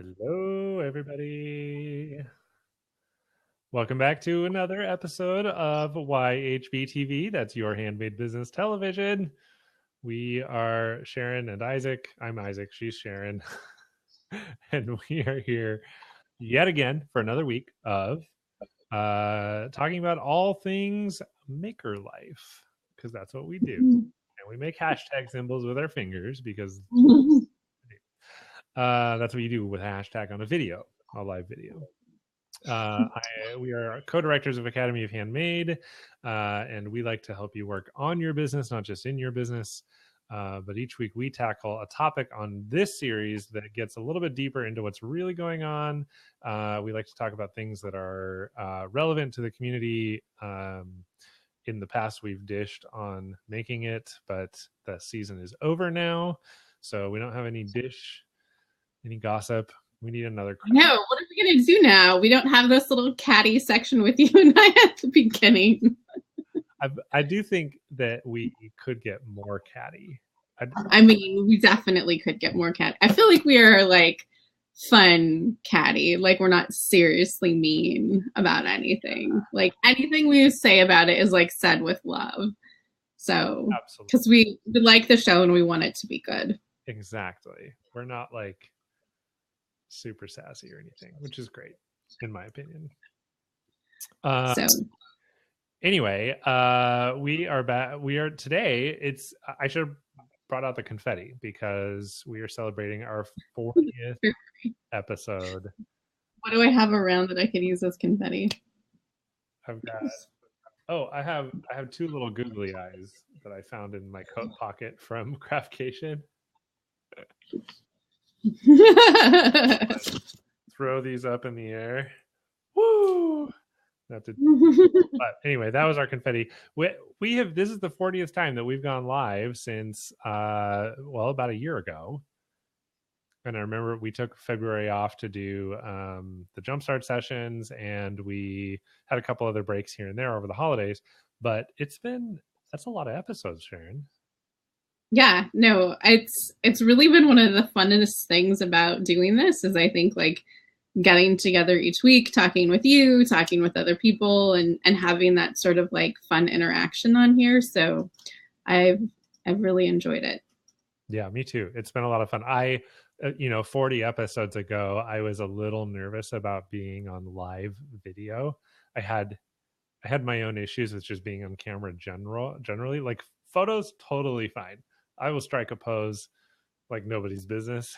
Hello, everybody. Welcome back to another episode of YHB TV. That's Your Handmade Business Television. We are Sharon and Isaac. I'm Isaac. She's Sharon. And we are here yet again for another week of talking about all things maker life, because that's what we do. And we make hashtag symbols with our fingers because that's what you do with a hashtag on a video, a live video. We are co-directors of Academy of Handmade, and we like to help you work on your business, not just in your business. But each week we tackle a topic on this series that gets a little bit deeper into what's really going on. We like to talk about things that are relevant to the community. In the past, we've dished on making it, but the season is over now. So we don't have any gossip. We need another. No, what are we going to do now? We don't have this little catty section with you and I at the beginning. I do think that we could get more catty. I mean, we definitely could get more catty. I feel like we are like fun catty. Like we're not seriously mean about anything. Like anything we say about it is like said with love. So, because we like the show and we want it to be good. Exactly. We're not like super sassy or anything, which is great in my opinion. Anyway, we are back. We are today. I should have brought out the confetti because we are celebrating our 40th episode. What do I have around that I can use as confetti? I've got. Oh, I have two little googly eyes that I found in my coat pocket from Craftcation. Throw these up in the air. Woo! But anyway, that was our confetti. We have, this is the 40th time that we've gone live since about a year ago. And I remember we took February off to do the Jumpstart sessions, and we had a couple other breaks here and there over the holidays. But that's a lot of episodes, Sharon. Yeah, no, it's really been one of the funnest things about doing this is I think like getting together each week, talking with you, talking with other people, and having that sort of like fun interaction on here. So I've really enjoyed it. Yeah, me too. It's been a lot of fun. 40 episodes ago, I was a little nervous about being on live video. I had my own issues with just being on camera generally. Like photos, totally fine. I will strike a pose like nobody's business.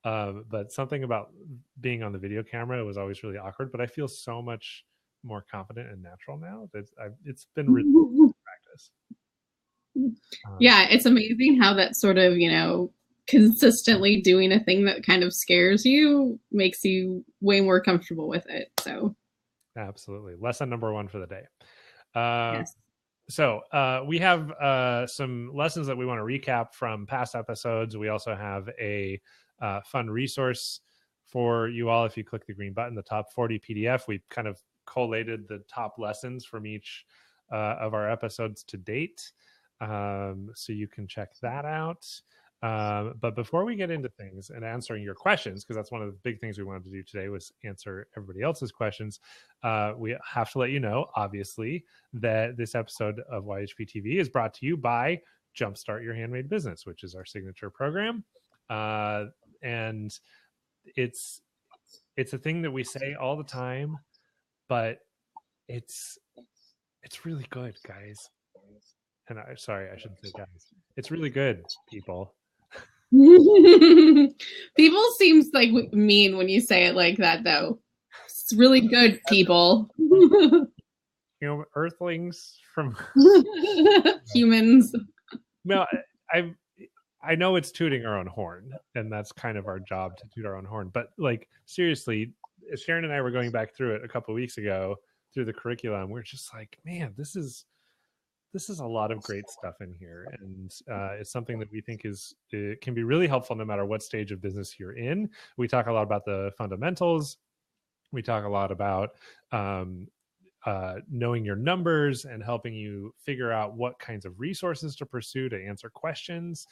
But something about being on the video camera was always really awkward, but I feel so much more confident and natural now that it's been really practice. Yeah, it's amazing how that sort of, consistently doing a thing that kind of scares you makes you way more comfortable with it. So absolutely. Lesson number 1 for the day. Yes. So we have some lessons that we want to recap from past episodes. We also have a fun resource for you all. If you click the green button, the top 40 PDF, we've kind of collated the top lessons from each of our episodes to date. So you can check that out. But before we get into things and answering your questions, because that's one of the big things we wanted to do today was answer everybody else's questions, we have to let you know, obviously, that this episode of YHB TV is brought to you by Jumpstart Your Handmade Business, which is our signature program. And it's a thing that we say all the time, but it's really good, guys. And I shouldn't say guys. It's really good, people. People seems like mean when you say it like that, though. It's really good, people. Earthlings from humans. No, I know it's tooting our own horn, and that's kind of our job to toot our own horn. But like seriously, Sharon and I were going back through it a couple of weeks ago through the curriculum. We're just like, man, this is a lot of great stuff in here, and it's something that we think it can be really helpful no matter what stage of business you're in. We talk a lot about the fundamentals. We talk a lot about knowing your numbers and helping you figure out what kinds of resources to pursue to answer questions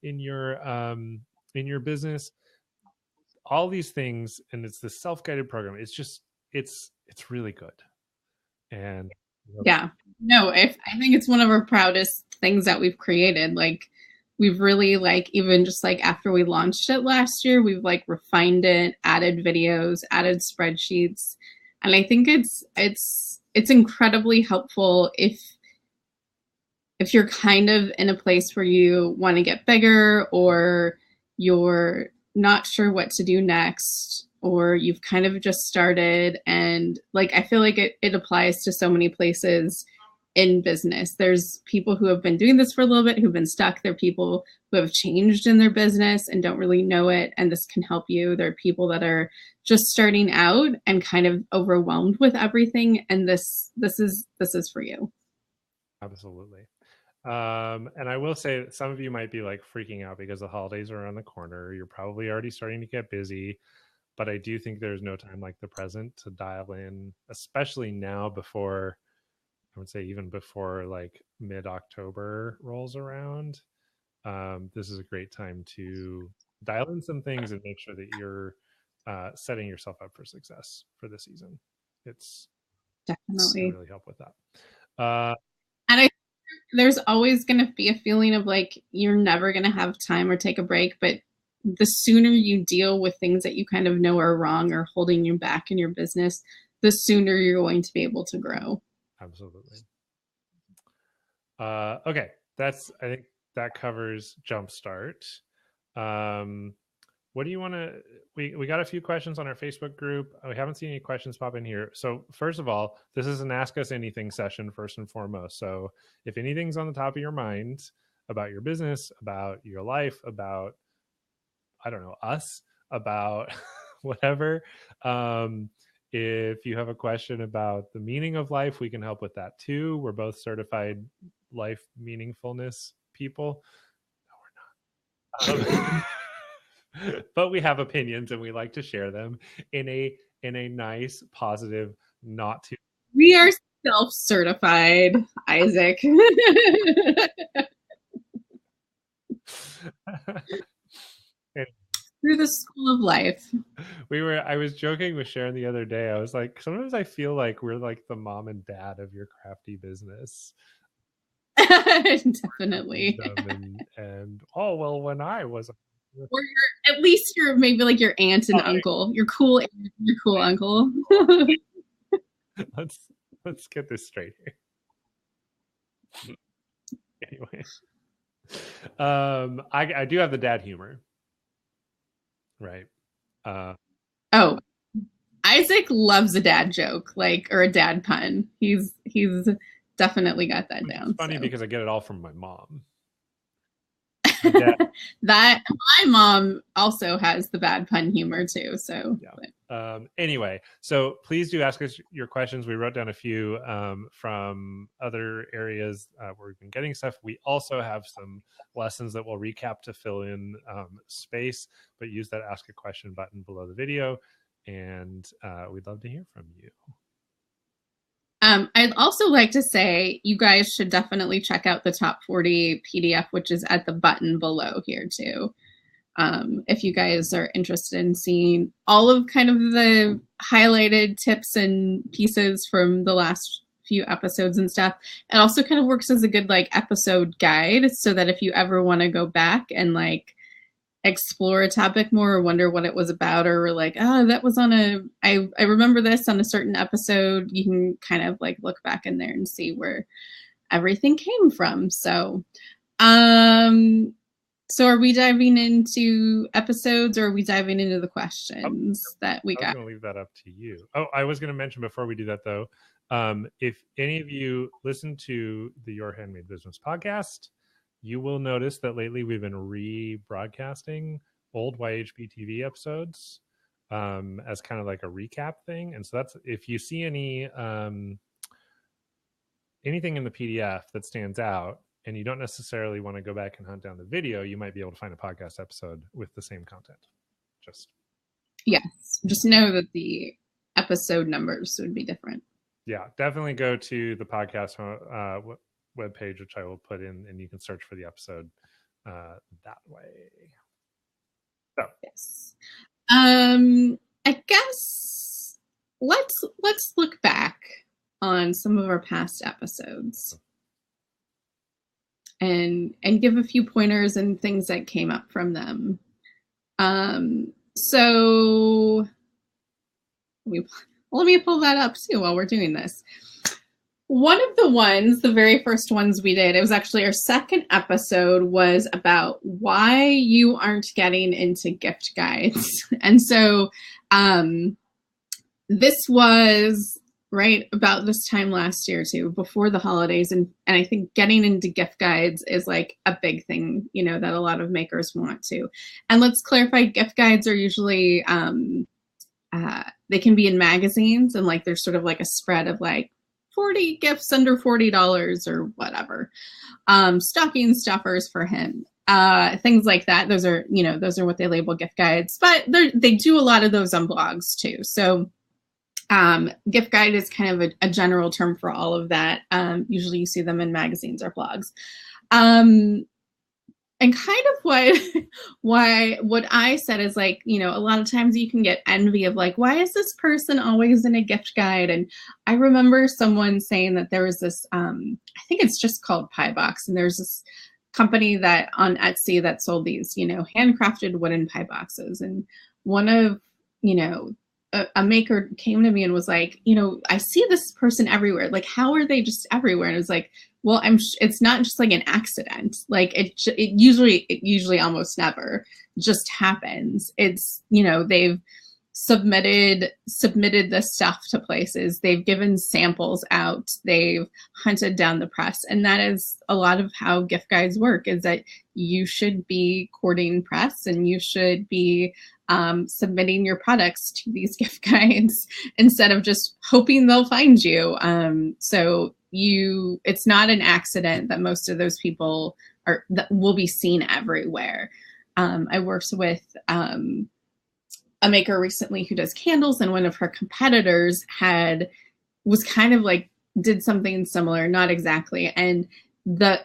in your business. all these things, and it's this self-guided program. It's just it's really good. And yeah, no, I think it's one of our proudest things that we've created. Like, we've really, like, even just like after we launched it last year, we've like refined it, added videos, added spreadsheets, and I think it's incredibly helpful if you're kind of in a place where you want to get bigger, or you're not sure what to do next, or you've kind of just started. And like, I feel like it applies to so many places in business. There's people who have been doing this for a little bit who've been stuck. There are people who have changed in their business and don't really know it, and this can help you. There are people that are just starting out and kind of overwhelmed with everything, and this is for you. Absolutely. And I will say that some of you might be like freaking out because the holidays are around the corner. You're probably already starting to get busy, but I do think there's no time like the present to dial in, especially now before, I would say even before like mid-October rolls around. This is a great time to dial in some things and make sure that you're setting yourself up for success for the season. It's Definitely really help with that. And there's always going to be a feeling of like you're never going to have time or take a break, but the sooner you deal with things that you kind of know are wrong or holding you back in your business, the sooner you're going to be able to grow. Absolutely. Okay, I think that covers Jumpstart. What do you want to? We got a few questions on our Facebook group. We haven't seen any questions pop in here. So first of all, this is an Ask Us Anything session first and foremost. So if anything's on the top of your mind about your business, about your life, about, I don't know, us, about whatever, if you have a question about the meaning of life, we can help with that too. We're both certified life meaningfulness people. No, we're not. But we have opinions and we like to share them in a nice, positive, not too. We are self-certified, Isaac. Through the school of life. I was joking with Sharon the other day. I was like, sometimes I feel like we're like the mom and dad of your crafty business. Definitely. And oh, well, when I was, or at least you're maybe like your aunt and uncle. You're cool uncle. let's get this straight here. Anyway, I do have the dad humor, right? Oh, Isaac loves a dad joke, like, or a dad pun. He's definitely got that down. It's funny because I get it all from my mom. That my mom also has the bad pun humor too. So yeah. Anyway, so please do ask us your questions. We wrote down a few from other areas where we've been getting stuff. We also have some lessons that we'll recap to fill in space, but use that ask a question button below the video, and we'd love to hear from you. I'd also like to say you guys should definitely check out the Top 40 PDF, which is at the button below here too. If you guys are interested in seeing all of kind of the highlighted tips and pieces from the last few episodes and stuff. It also kind of works as a good like episode guide, so that if you ever want to go back and like explore a topic more or wonder what it was about, or like, oh, that was on I remember this on a certain episode, you can kind of like look back in there and see where everything came from. So are we diving into episodes, or are we diving into the questions that we got? I'm going to leave that up to you. Oh, I was going to mention before we do that though, if any of you listen to the Your Handmade Business podcast, you will notice that lately we've been rebroadcasting old YHB TV episodes as kind of like a recap thing. And so that's, if you see any anything in the PDF that stands out and you don't necessarily want to go back and hunt down the video, you might be able to find a podcast episode with the same content. Just know that the episode numbers would be different. Yeah, definitely go to the podcast webpage, which I will put in, and you can search for the episode that way. So yes. I guess let's look back on some of our past episodes and give a few pointers and things that came up from them. So let me pull that up too while we're doing this. One of the ones, the very first ones we did, it was actually our second episode, was about why you aren't getting into gift guides. And so this was right about this time last year too, before the holidays. And I think getting into gift guides is like a big thing, you know, that a lot of makers want to. And let's clarify, gift guides are usually, they can be in magazines, and like there's sort of like a spread of like 40 gifts under $40 or whatever. Stocking stuffers for him. Things like that. Those are what they label gift guides, but they do a lot of those on blogs too. So gift guide is kind of a general term for all of that. Usually you see them in magazines or blogs. And kind of what I said is like, you know, a lot of times you can get envy of like, why is this person always in a gift guide? And I remember someone saying that there was this, I think it's just called Pie Box. And there's this company that on Etsy that sold these, you know, handcrafted wooden pie boxes. And one of, you know, a maker came to me and was like, you know, I see this person everywhere. Like, how are they just everywhere? And it was like, well, it's not just like an accident. Like it usually almost never just happens. It's, you know, they've submitted this stuff to places. They've given samples out. They've hunted down the press. And that is a lot of how gift guides work, is that you should be courting press and you should be submitting your products to these gift guides instead of just hoping they'll find you. So it's not an accident that most of those people that will be seen everywhere. I worked with a maker recently who does candles, and one of her competitors was kind of like did something similar, not exactly. And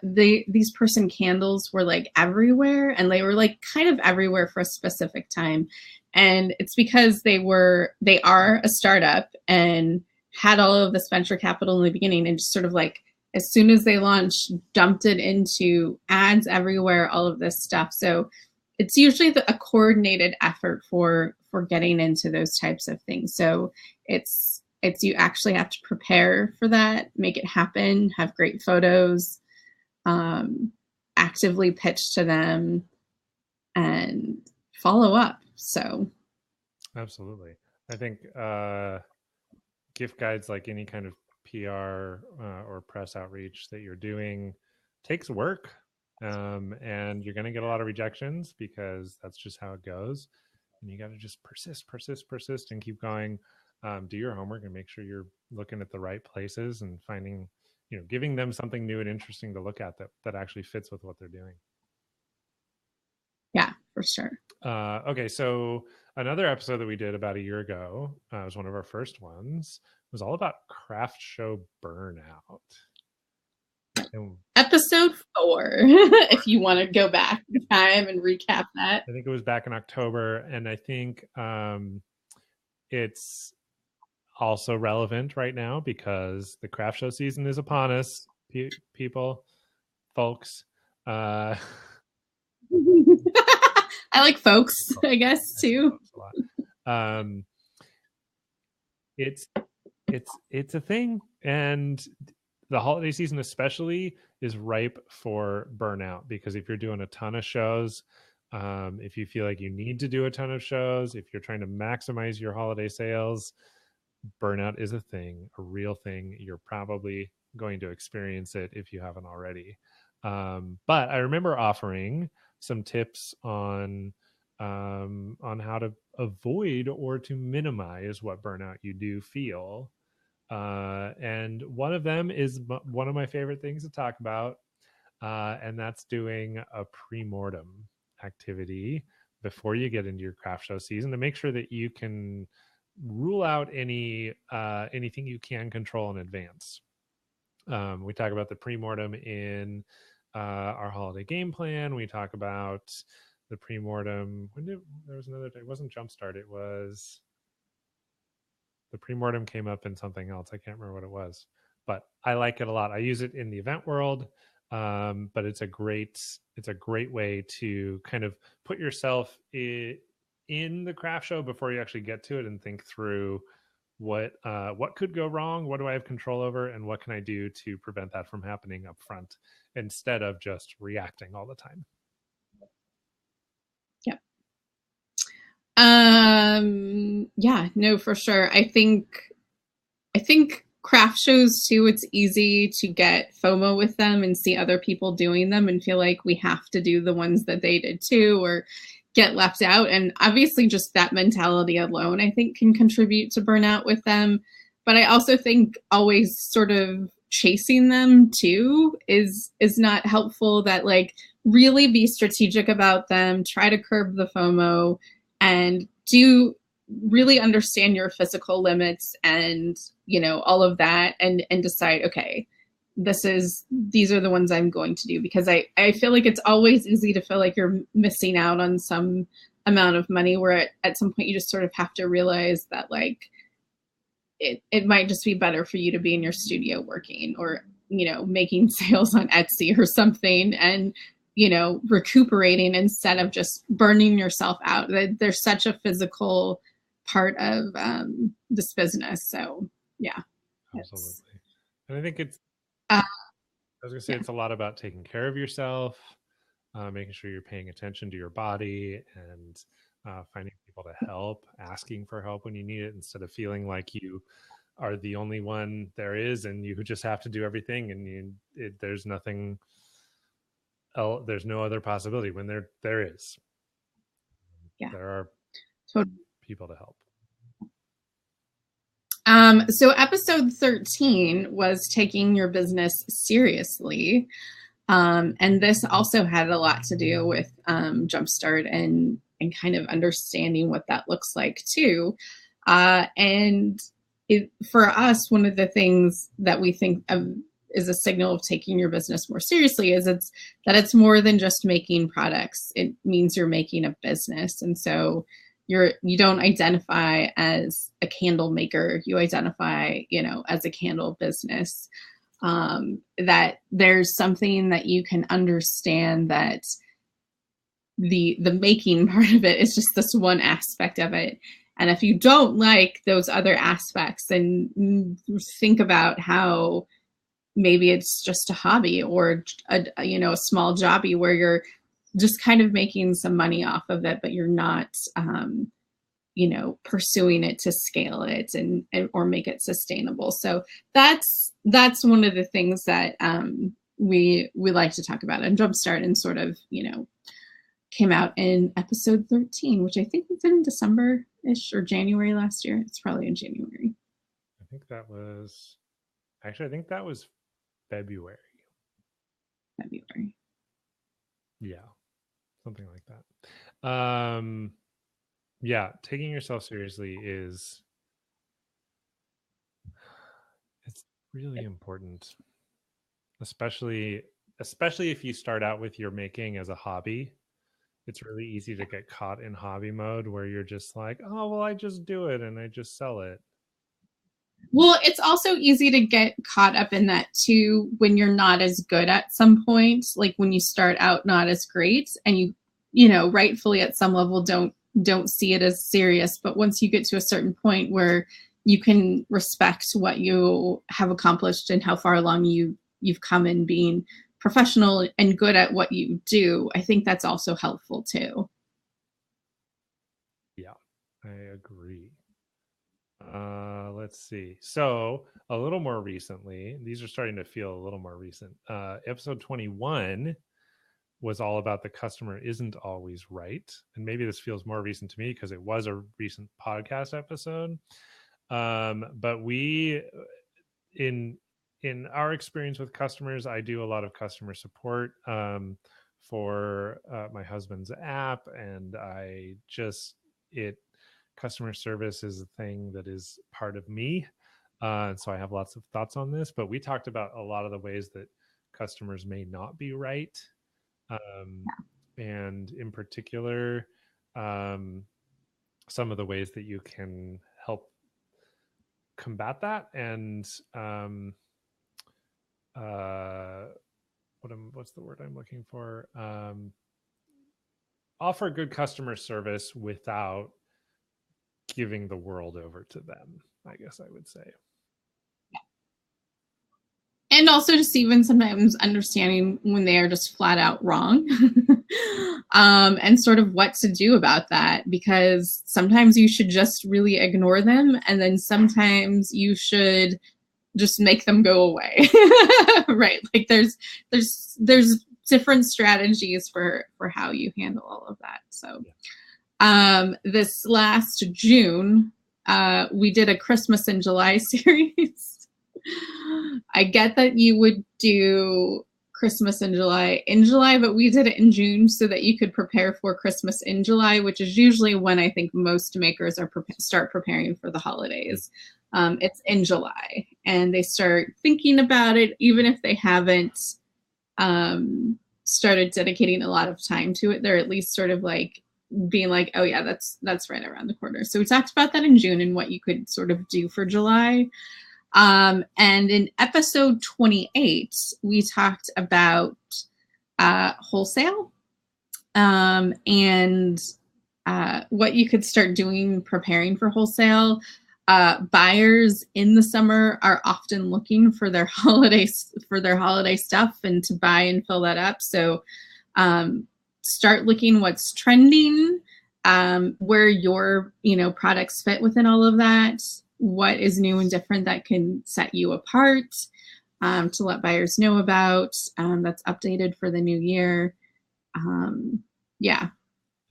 these person candles were like everywhere, and they were like kind of everywhere for a specific time. And it's because they are a startup and had all of this venture capital in the beginning, and just sort of like, as soon as they launched, dumped it into ads everywhere, all of this stuff. So it's usually a coordinated effort for getting into those types of things. So it's you actually have to prepare for that, make it happen, have great photos, actively pitch to them, and follow up. So absolutely. I think gift guides, like any kind of PR or press outreach that you're doing, takes work. And you're going to get a lot of rejections because that's just how it goes. And you got to just persist and keep going. Do your homework and make sure you're looking at the right places and finding, you know, giving them something new and interesting to look at that actually fits with what they're doing. Yeah, for sure. Okay, so another episode that we did about a year ago, was one of our first ones, was all about craft show burnout. Episode 4, if you want to go back in time and recap that. I think it was back in October, and I think it's also relevant right now because the craft show season is upon us, folks. I like folks, I guess, too. It's a thing, and the holiday season especially is ripe for burnout, because if you're doing a ton of shows, if you feel like you need to do a ton of shows, if you're trying to maximize your holiday sales, burnout is a thing, a real thing. You're probably going to experience it if you haven't already. But I remember offering some tips on how to avoid or to minimize what burnout you do feel. And one of them is one of my favorite things to talk about, and that's doing a pre-mortem activity before you get into your craft show season to make sure that you can rule out anything you can control in advance. We talk about the pre-mortem in our holiday game plan. We talk about the pre-mortem. There was another day? It wasn't Jumpstart. It was the pre-mortem came up in something else. I can't remember what it was, but I like it a lot. I use it in the event world, but it's a great way to kind of put yourself in the craft show before you actually get to it and think through what could go wrong, what do I have control over, and what can I do to prevent that from happening up front instead of just reacting all the time. Yeah. Yeah, no, for sure. I think craft shows too, it's easy to get FOMO with them and see other people doing them and feel like we have to do the ones that they did too, or get left out. And obviously just that mentality alone, I think, can contribute to burnout with them. But I also think always sort of chasing them too is not helpful. That like really be strategic about them, try to curb the FOMO, and do really understand your physical limits and, you know, all of that, and decide, okay, these are the ones I'm going to do, because I feel like it's always easy to feel like you're missing out on some amount of money, where at some point you just sort of have to realize that like it might just be better for you to be in your studio working, or, you know, making sales on Etsy or something, and, you know, recuperating instead of just burning yourself out. There's such a physical part of this business. So yeah. Absolutely. And I think it's, Uh, I was going to say, it's a lot about taking care of yourself, making sure you're paying attention to your body, and finding people to help, asking for help when you need it, instead of feeling like you are the only one there is and you just have to do everything, and there's nothing else, there's no other possibility when there is. Yeah. There are totally. people to help. So episode 13 was taking your business seriously. And this also had a lot to do with Jumpstart and kind of understanding what that looks like too. And for us, one of the things that we think of is a signal of taking your business more seriously is that it's more than just making products. It means you're making a business. And so you don't identify as a candle maker, you identify, you know, as a candle business. That there's something that you can understand, that the making part of it is just this one aspect of it. And if you don't like those other aspects, then think about how maybe it's just a hobby, or a small jobby where you're just kind of making some money off of it, but you're not pursuing it to scale it and or make it sustainable. So that's one of the things that we like to talk about in Jumpstart, and sort of, came out in episode 13, which I think was in December-ish or January last year. It's probably in January. I think that was February. Yeah, something like that. Yeah, taking yourself seriously it's really important, especially if you start out with your making as a hobby. It's really easy to get caught in hobby mode where you're just like, oh, well, I just do it and I just sell it. Well, it's also easy to get caught up in that too, when you're not as good at some point, like when you start out not as great, and you rightfully at some level don't see it as serious. But once you get to a certain point where you can respect what you have accomplished and how far along you've come in being professional and good at what you do, I think that's also helpful too. Yeah, I agree. Let's see. So a little more recently, these are starting to feel a little more recent. Episode 21 was all about the customer isn't always right. And maybe this feels more recent to me because it was a recent podcast episode. But we, in our experience with customers, I do a lot of customer support for my husband's app, and customer service is a thing that is part of me. And so I have lots of thoughts on this, but we talked about a lot of the ways that customers may not be right. and in particular, some of the ways that you can help combat that, and what's the word I'm looking for? Offer good customer service without giving the world over to them, I guess I would say. And also just even sometimes understanding when they are just flat out wrong. And sort of what to do about that, because sometimes you should just really ignore them, and then sometimes you should just make them go away. Right? Like there's different strategies for how you handle all of that. So this last June, we did a Christmas in July series. I get that you would do Christmas in July, but we did it in June so that you could prepare for Christmas in July, which is usually when I think most makers are start preparing for the holidays. It's in July, and they start thinking about it, even if they haven't started dedicating a lot of time to it. They're at least sort of like being like, oh yeah, that's right around the corner. So we talked about that in June and what you could sort of do for July. And in episode 28, we talked about wholesale and what you could start doing preparing for wholesale. Buyers in the summer are often looking for their holiday stuff and to buy and fill that up. So start looking what's trending, where your products fit within all of that. What is new and different that can set you apart, to let buyers know about, that's updated for the new year. Yeah.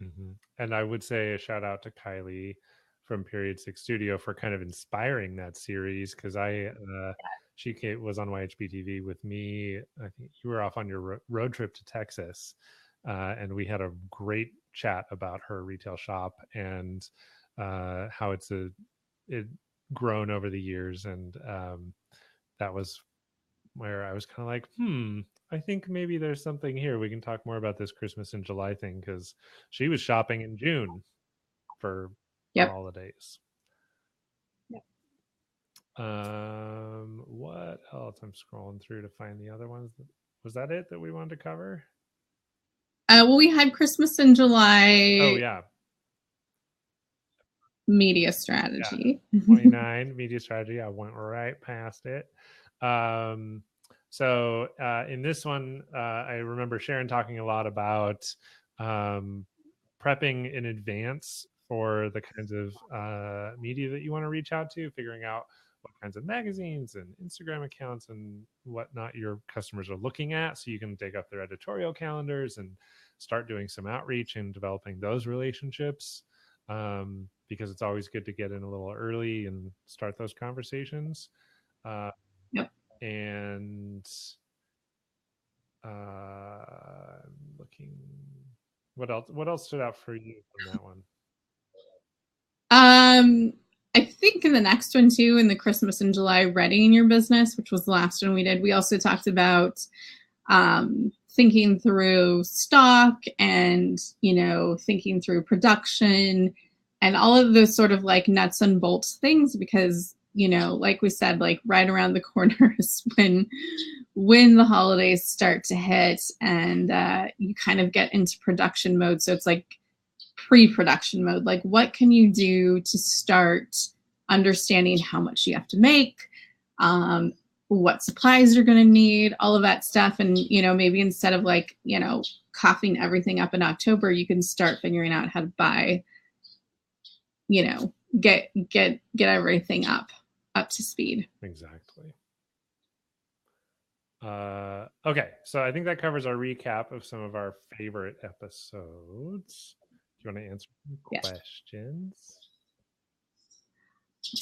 Mm-hmm. And I would say a shout out to Kylie from Period 6 Studio for kind of inspiring that series, because she was on YHB TV with me. I think you were off on your road trip to Texas, and we had a great chat about her retail shop and how it grown over the years, and that was where I was kind of like, I think maybe there's something here. We can talk more about this Christmas in July thing, because she was shopping in June for holidays. Yep. What else? I'm scrolling through to find the other ones. Was that it that we wanted to cover? Well, we had Christmas in July. Oh yeah. Media strategy. Yeah. 29 media strategy. I went right past it. So in this one, I remember Sharon talking a lot about prepping in advance for the kinds of media that you want to reach out to, figuring out what kinds of magazines and Instagram accounts and whatnot your customers are looking at, so you can dig up their editorial calendars and start doing some outreach and developing those relationships. Because it's always good to get in a little early and start those conversations. Yep. And looking, what else stood out for you from that one? I think in the next one too, in the Christmas in July readying your business, which was the last one we did, we also talked about thinking through stock and thinking through production and all of those sort of like nuts and bolts things, because like we said, like right around the corner is when the holidays start to hit, and you kind of get into production mode. So it's like pre-production mode. Like, what can you do to start understanding how much you have to make, what supplies you're going to need, all of that stuff. And maybe instead of like coughing everything up in October, you can start figuring out how to buy, get everything up to speed. Exactly. Okay, so I think that covers our recap of some of our favorite episodes. Do you want to answer questions?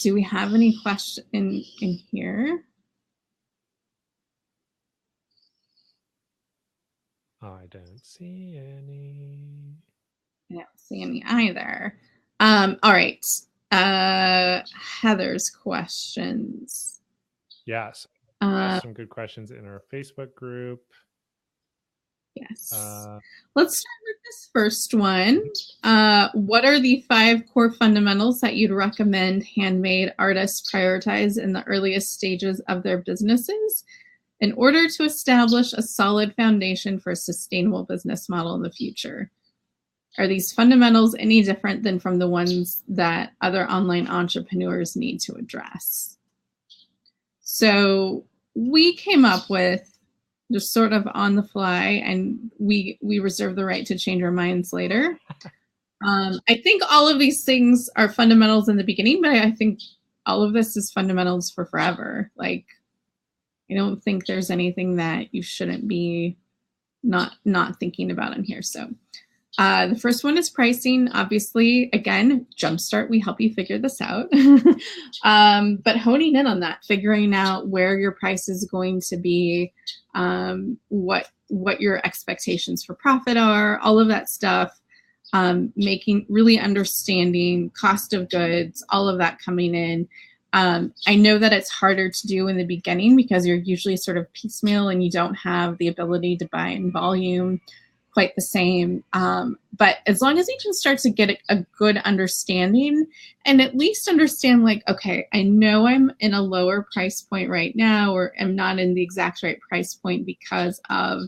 Do we have any questions in here? I don't see any. I don't see any either. All right. Heather's questions. Yes. Some good questions in our Facebook group. Yes. Uh, Let's start with this first one. What are the 5 core fundamentals that you'd recommend handmade artists prioritize in the earliest stages of their businesses in order to establish a solid foundation for a sustainable business model in the future? Are these fundamentals any different than from the ones that other online entrepreneurs need to address? So we came up with, just sort of on the fly, and we reserve the right to change our minds later. I think all of these things are fundamentals in the beginning, but I think all of this is fundamentals for forever. Like, I don't think there's anything that you shouldn't be not thinking about in here. So the first one is pricing. Obviously, again, Jumpstart, we help you figure this out. But honing in on that, figuring out where your price is going to be, what your expectations for profit are, all of that stuff. Making really understanding cost of goods, all of that coming in. I know that it's harder to do in the beginning because you're usually sort of piecemeal and you don't have the ability to buy in volume quite the same. But as long as you can start to get a good understanding and at least understand, like, okay, I know I'm in a lower price point right now, or I'm not in the exact right price point because of,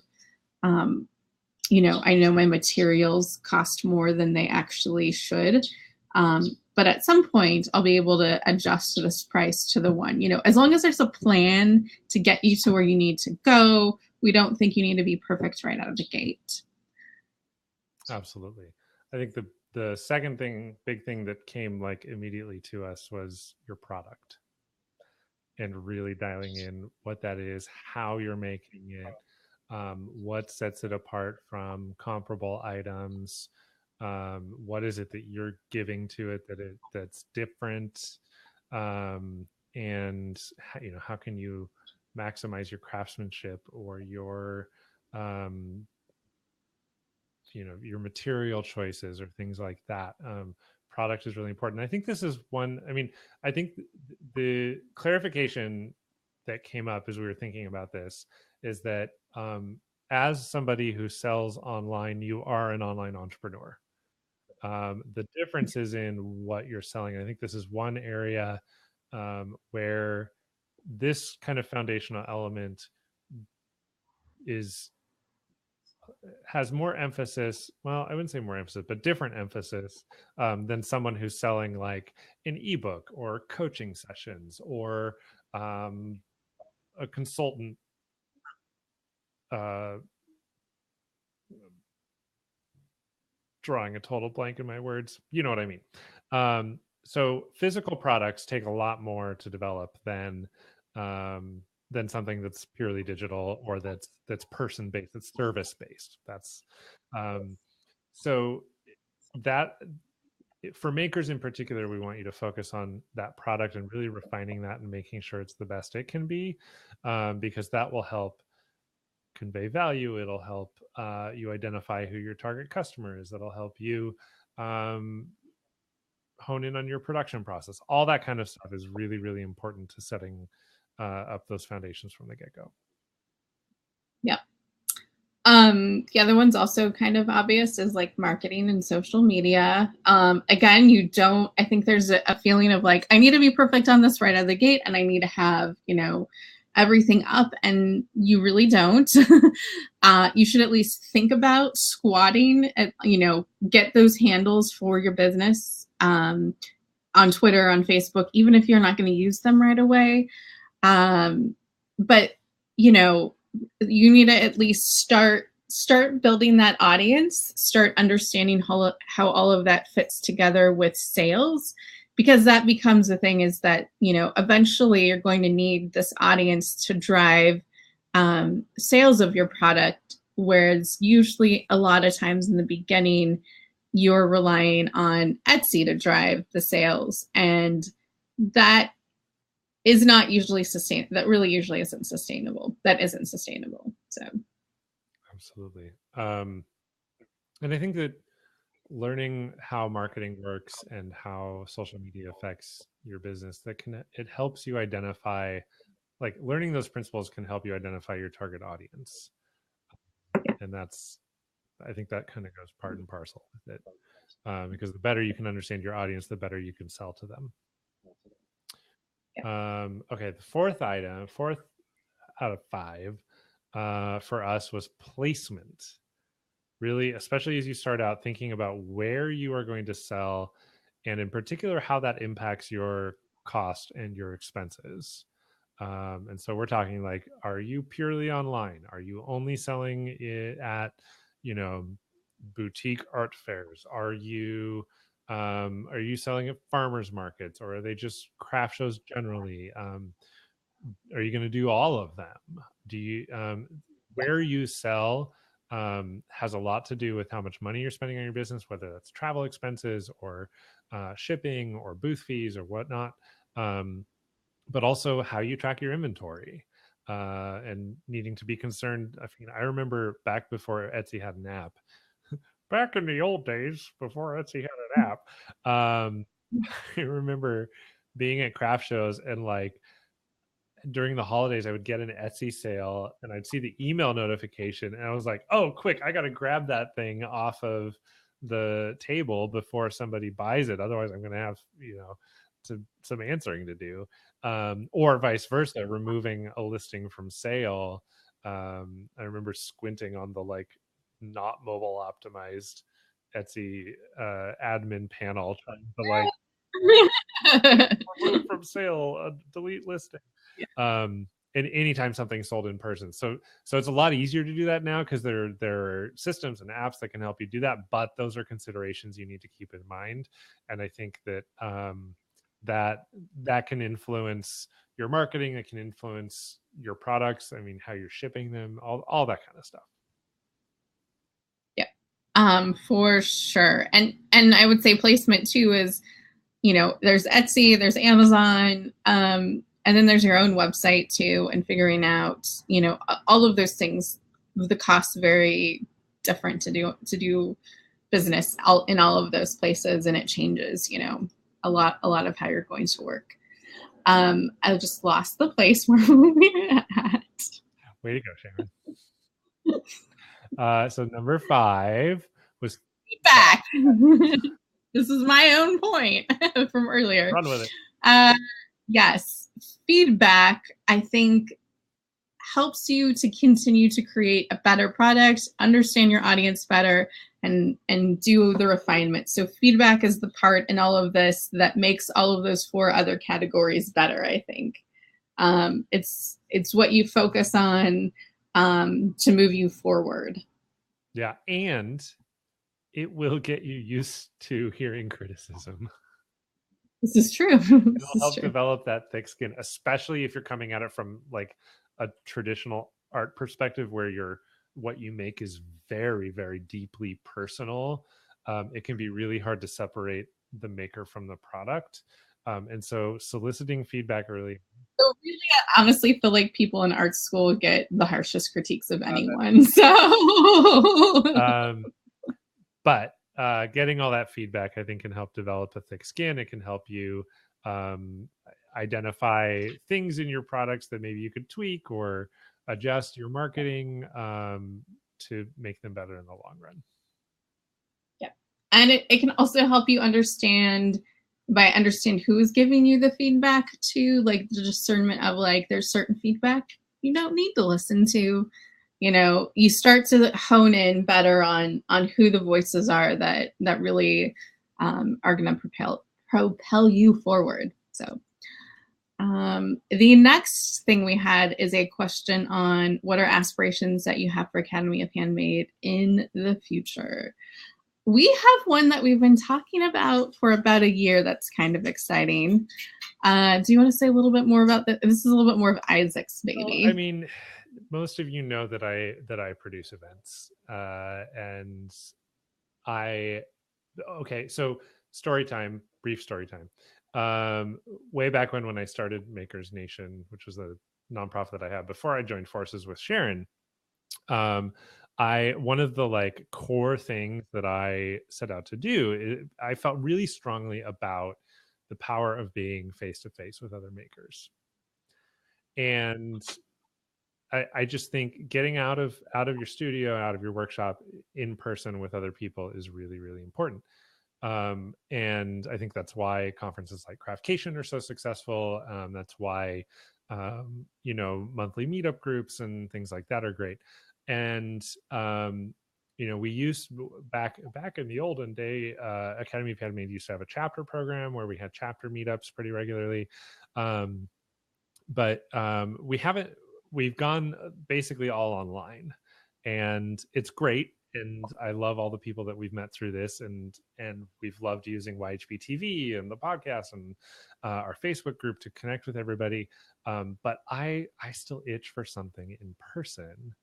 I know my materials cost more than they actually should. But at some point, I'll be able to adjust this price to the one, as long as there's a plan to get you to where you need to go. We don't think you need to be perfect right out of the gate. Absolutely. I think the second big thing that came like immediately to us was your product, and really dialing in what that is, how you're making it, what sets it apart from comparable items, what is it that you're giving to it that's different, and how can you maximize your craftsmanship or your your material choices or things like that. Product is really important. I think this is one. I mean, I think the clarification that came up as we were thinking about this is that as somebody who sells online, you are an online entrepreneur. The difference is in what you're selling. I think this is one area where this kind of foundational element is has more emphasis. Well, I wouldn't say more emphasis, but different emphasis than someone who's selling like an ebook or coaching sessions or a consultant uh, drawing a total blank in my words. You know what I mean? So physical products take a lot more to develop than something that's purely digital or that's person based, it's service based. That's so that for makers in particular, we want you to focus on that product and really refining that and making sure it's the best it can be, because that will help convey value. It'll help you identify who your target customer is. That'll help you hone in on your production process. All that kind of stuff is really, really important to setting up those foundations from the get-go. Yeah. The other one's also kind of obvious is like marketing and social media. Again, I think there's a feeling of like, I need to be perfect on this right out of the gate and I need to have, everything up, and you really don't. You should at least think about squatting and, get those handles for your business on Twitter, on Facebook, even if you're not going to use them right away. But, you need to at least start building that audience, start understanding how all of that fits together with sales, because that becomes the thing, is that, eventually you're going to need this audience to drive sales of your product, whereas usually a lot of times in the beginning, you're relying on Etsy to drive the sales, and that is not usually sustainable. That really usually isn't sustainable. That isn't sustainable. So absolutely. And I think that learning how marketing works and how social media affects your business, it helps you identify, like learning those principles can help you identify your target audience. And I think that kind of goes part and parcel with it, because the better you can understand your audience, the better you can sell to them. Okay, the fourth out of 5 for us was placement. Really, especially as you start out thinking about where you are going to sell, and in particular, how that impacts your cost and your expenses. And so we're talking like, are you purely online? Are you only selling it at, boutique art fairs? Are you selling at farmers markets, or are they just craft shows generally? Are you going to do all of them? Do you where you sell has a lot to do with how much money you're spending on your business, whether that's travel expenses or shipping or booth fees or whatnot, but also how you track your inventory, and needing to be concerned. I remember back before Etsy had an app, back in the old days before Etsy had an app. I remember being at craft shows, and like during the holidays, I would get an Etsy sale and I'd see the email notification, and I was like, oh, quick, I got to grab that thing off of the table before somebody buys it. Otherwise, I'm going to have, some answering to do, or vice versa, removing a listing from sale. I remember squinting on the like not mobile optimized Etsy admin panel, trying to like remove from sale, delete listing. And anytime something's sold in person, so it's a lot easier to do that now because there are systems and apps that can help you do that, but those are considerations you need to keep in mind. And I think that that can influence your marketing, it can influence your products, how you're shipping them, all that kind of stuff. Yeah, for sure. And I would say placement too is, there's Etsy, there's Amazon, and then there's your own website too, and figuring out, all of those things. The costs very different to do business in all of those places, and it changes, a lot of how you're going to work. I just lost the place where we were at. Way to go, Sharon. So number 5 was feedback. This is my own point from earlier. Run with it. Yes, feedback, I think, helps you to continue to create a better product, understand your audience better, and do the refinement. So feedback is the part in all of this that makes all of those 4 other categories better, I think. It's what you focus on to move you forward. Yeah, and it will get you used to hearing criticism. This is true. It'll help develop that thick skin, especially if you're coming at it from like a traditional art perspective where what you make is very, very deeply personal. It can be really hard to separate the maker from the product. And so soliciting feedback early. So really, I honestly feel like people in art school get the harshest critiques of anyone. So, but getting all that feedback, I think, can help develop a thick skin. It can help you identify things in your products that maybe you could tweak or adjust your marketing to make them better in the long run. Yeah. And it can also help you understand who's giving you the feedback too, like the discernment of like, there's certain feedback you don't need to listen to. You start to hone in better on who the voices are that really are going to propel you forward. So the next thing we had is a question on what are aspirations that you have for Academy of Handmade in the future. We have one that we've been talking about for about a year that's kind of exciting. Do you want to say a little bit more about that? This is a little bit more of Isaac's baby. Well, most of you know that I produce events, and so brief story time. Way back when I started Makers Nation, which was a nonprofit that I had before I joined forces with Sharon, one of the like core things that I set out to do, I felt really strongly about the power of being face to face with other makers. And I just think getting out of your studio, out of your workshop in person with other people is really, really important. And I think that's why conferences like Craftcation are so successful. That's why, monthly meetup groups and things like that are great. And, we used back in the olden day, Academy of Handmade used to have a chapter program where we had chapter meetups pretty regularly. But we've gone basically all online, and it's great. And I love all the people that we've met through this, and we've loved using YHB TV and the podcast and our Facebook group to connect with everybody. But I still itch for something in person.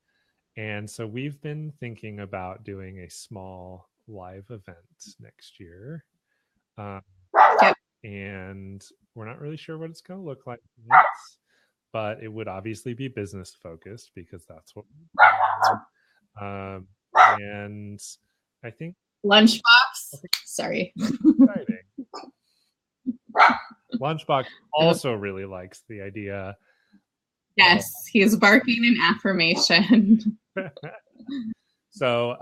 And so we've been thinking about doing a small live event next year. Yep. And we're not really sure what it's going to look like yet, but it would obviously be business focused because that's what we do. And I think Lunchbox. Sorry. Lunchbox also really likes the idea. Yes, he's barking in affirmation. So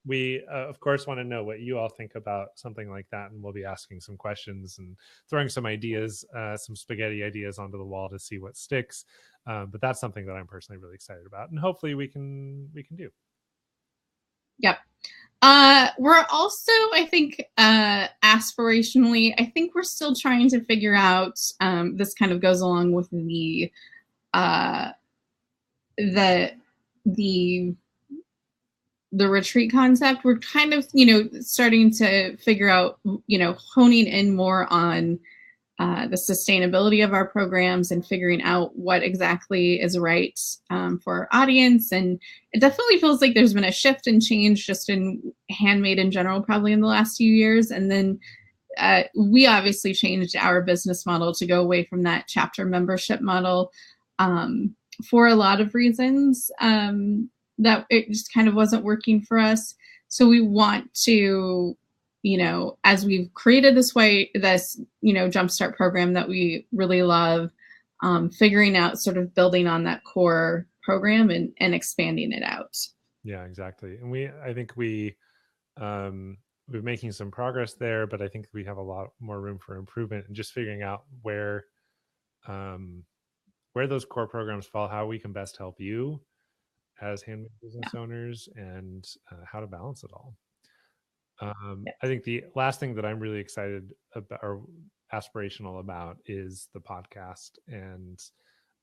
we, of course, want to know what you all think about something like that. And we'll be asking some questions and throwing some ideas, some spaghetti ideas onto the wall to see what sticks. But that's something that I'm personally really excited about. And hopefully we can do. Yep. We're also, I think, aspirationally, I think we're still trying to figure out, this kind of goes along with the retreat concept. We're kind of, starting to figure out, honing in more on the sustainability of our programs and figuring out what exactly is right for our audience. And it definitely feels like there's been a shift and change just in handmade in general, probably in the last few years. And then we obviously changed our business model to go away from that chapter membership model for a lot of reasons, that it just kind of wasn't working for us. So we want to, as we've created this Jumpstart program that we really love, figuring out sort of building on that core program and expanding it out. Yeah, exactly. And I think we're making some progress there, but I think we have a lot more room for improvement and just figuring out where those core programs fall, how we can best help you as handmade business owners, and how to balance it all. I think the last thing that I'm really excited about or aspirational about is the podcast. And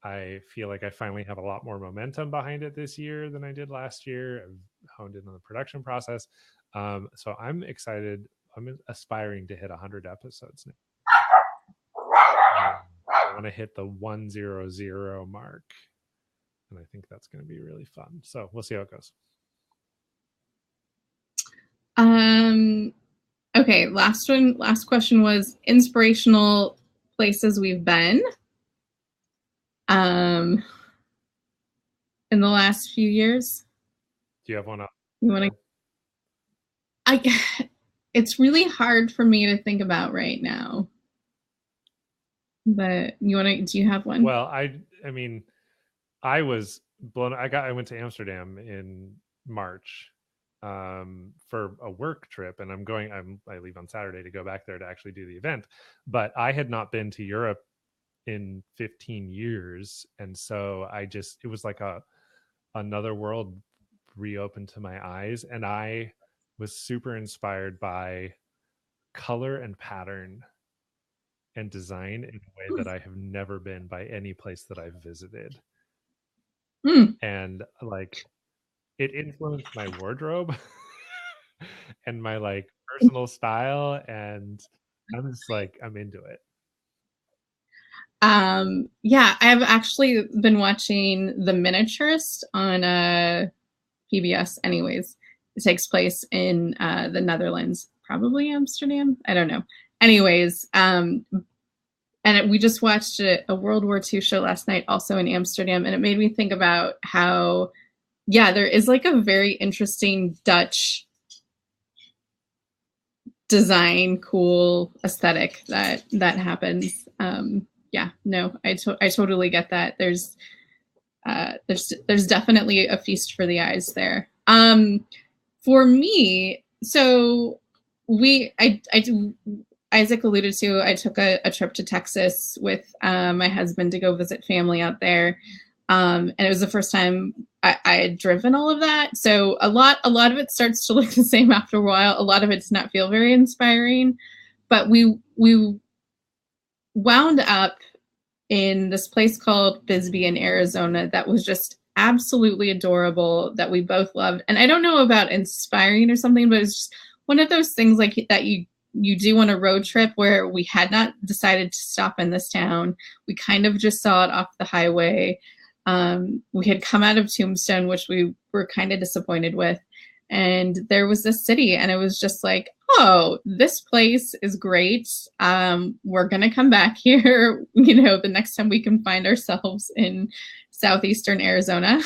I feel like I finally have a lot more momentum behind it this year than I did last year. I've honed in on the production process. So I'm excited. I'm aspiring to hit 100 episodes now. I want to hit the 100 mark. And I think that's going to be really fun. So we'll see how it goes. Okay. Last question was inspirational places we've been in the last few years. Do you have one up? You want to? It's really hard for me to think about right now. But do you have one? Well, I mean, I was blown. I went to Amsterdam in March for a work trip, and I leave on Saturday to go back there to actually do the event. But I had not been to Europe in 15 years, and so it was like another world reopened to my eyes, and I was super inspired by color and pattern and design in a way that I have never been by any place that I've visited. And like it influenced my wardrobe and my personal style, and I'm just I'm into it. Yeah, I've actually been watching The Miniaturist on PBS. Anyways, it takes place in the Netherlands, probably Amsterdam. I don't know. Anyways, and we just watched a World War II show last night, also in Amsterdam, and it made me think about how, there is like a very interesting Dutch design, cool aesthetic that happens. I totally get that. There's there's definitely a feast for the eyes there. For me, so Isaac alluded to, I took a trip to Texas with my husband to go visit family out there. And it was the first time I had driven all of that. So a lot of it starts to look the same after a while. A lot of it does not feel very inspiring, but we wound up in this place called Bisbee in Arizona that was just absolutely adorable, that we both loved. And I don't know about inspiring or something, but it's just one of those things like that you do on a road trip where we had not decided to stop in this town. We kind of just saw it off the highway. We had come out of Tombstone, which we were kind of disappointed with. And there was this city, and it was just like, oh, this place is great. We're going to come back here, the next time we can find ourselves in southeastern Arizona.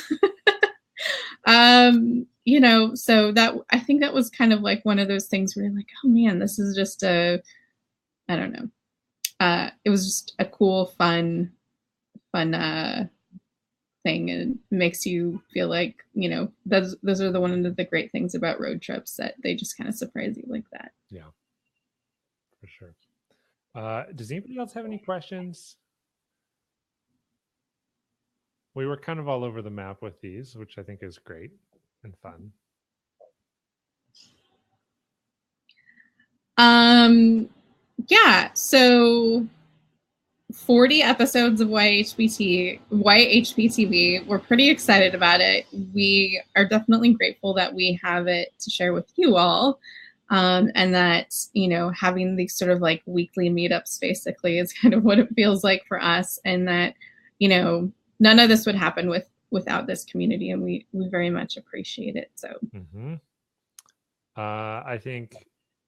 So that, I think that was kind of like one of those things where you're like, oh man, this is just I don't know. It was just a cool, fun thing, and it makes you feel like, those are one of the great things about road trips, that they just kind of surprise you like that. Yeah, for sure. Does anybody else have any questions? We were kind of all over the map with these, which I think is great and fun. Yeah, so 40 episodes of YHB TV. We're pretty excited about it. We are definitely grateful that we have it to share with you all. And that, having these sort of like weekly meetups basically is kind of what it feels like for us. And that, none of this would happen without this community. And we very much appreciate it. So I think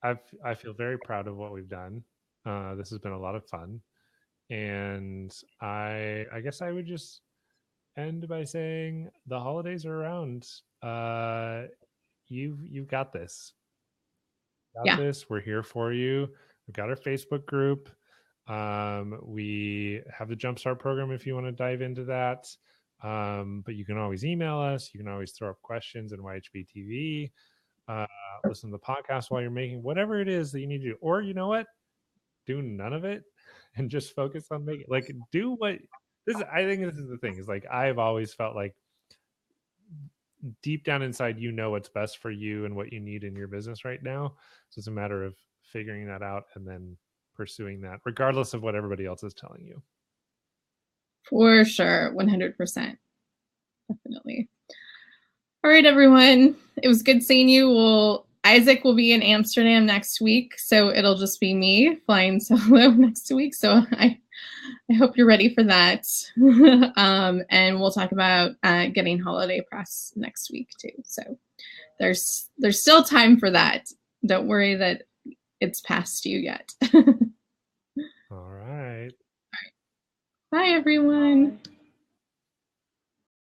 I feel very proud of what we've done. This has been a lot of fun. And I guess I would just end by saying the holidays are around. You've got this. This. We're here for you. We've got our Facebook group. We have the Jumpstart program if you want to dive into that. But you can always email us. You can always throw up questions in YHB TV. Listen to the podcast while you're making whatever it is that you need to do. Or you know what? Do none of it and just focus on making, like, do what this. I think this is the thing, is like, I've always felt like deep down inside, what's best for you and what you need in your business right now. So it's a matter of figuring that out and then pursuing that, regardless of what everybody else is telling you. For sure. 100%. Definitely. All right, everyone. It was good seeing you. Isaac will be in Amsterdam next week, so it'll just be me flying solo next week. So I hope you're ready for that. And we'll talk about getting holiday press next week too. So there's still time for that. Don't worry that it's past you yet. All right. Bye, everyone.